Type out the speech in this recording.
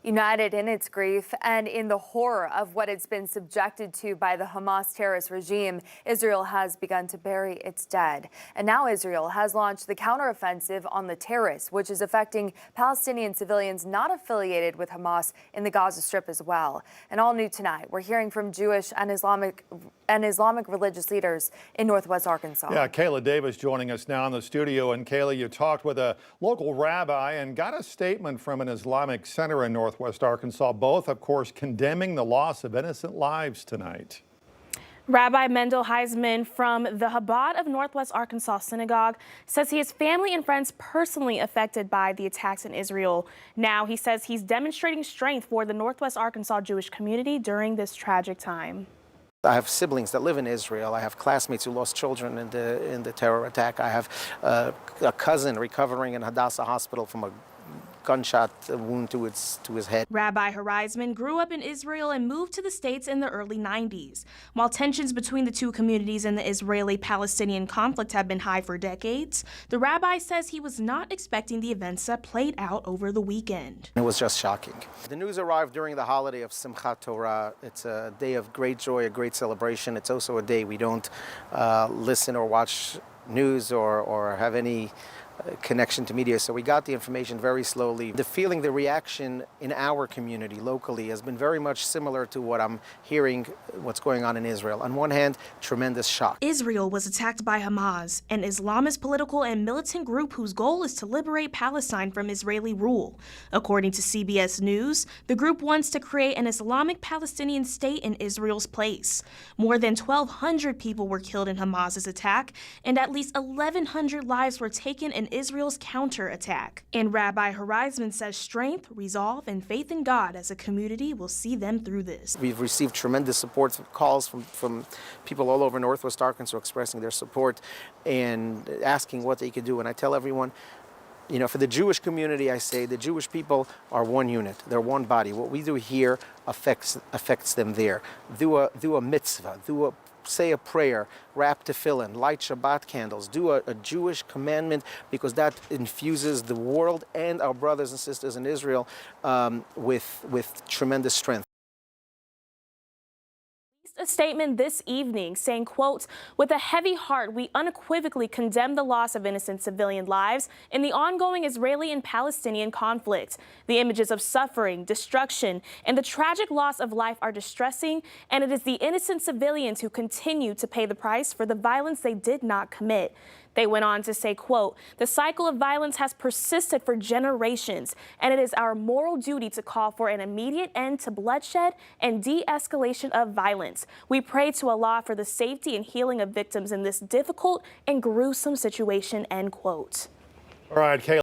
United in its grief and in the horror of what it's been subjected to by the Hamas terrorist regime, Israel has begun to bury its dead. And now Israel has launched the counteroffensive on the terrorists, which is affecting Palestinian civilians not affiliated with Hamas in the Gaza Strip as well. And all new tonight, we're hearing from Jewish and Islamic religious leaders in Northwest Arkansas. Yeah, Kayla Davis joining us now in the studio. And Kayla, you talked with a local rabbi and got a statement from an Islamic center in Northwest Arkansas, both, of course, condemning the loss of innocent lives tonight. Rabbi Mendel Heisman from the Chabad of Northwest Arkansas Synagogue says he has family and friends personally affected by the attacks in Israel. Now he says he's demonstrating strength for the Northwest Arkansas Jewish community during this tragic time. I have siblings that live in Israel. I have classmates who lost children in the terror attack. I have a cousin recovering in Hadassah Hospital from a gunshot wound to his head. Rabbi Heisman grew up in Israel and moved to the States in the early 90s. While tensions between the two communities in the Israeli-Palestinian conflict have been high for decades, the rabbi says he was not expecting the events that played out over the weekend. It was just shocking. The news arrived during the holiday of Simchat Torah. It's a day of great joy, a great celebration. It's also a day we don't listen or watch news or have any connection to media, so we got the information very slowly. The feeling, the reaction in our community locally has been very much similar to what I'm hearing, what's going on in Israel. On one hand, tremendous shock. Israel was attacked by Hamas, an Islamist political and militant group whose goal is to liberate Palestine from Israeli rule. According to CBS News, the group wants to create an Islamic Palestinian state in Israel's place. More than 1,200 people were killed in Hamas's attack, and at least 1,100 lives were taken in Israel's counterattack. And Rabbi Heisman says strength, resolve, and faith in God as a community will see them through this. We've received tremendous support calls from people all over Northwest Arkansas expressing their support and asking what they could do. And I tell everyone, you know, for the Jewish community, I say the Jewish people are one unit. They're one body. What we do here affects them there. Do a mitzvah, say a prayer, wrap tefillin, light Shabbat candles, do a Jewish commandment, because that infuses the world and our brothers and sisters in Israel with tremendous strength. A statement this evening saying, quote, "With a heavy heart, we unequivocally condemn the loss of innocent civilian lives in the ongoing Israeli and Palestinian conflict. The images of suffering, destruction, and the tragic loss of life are distressing, and it is the innocent civilians who continue to pay the price for the violence they did not commit." They went on to say, quote, "The cycle of violence has persisted for generations, and it is our moral duty to call for an immediate end to bloodshed and de-escalation of violence. We pray to Allah for the safety and healing of victims in this difficult and gruesome situation," end quote. All right, Kayla.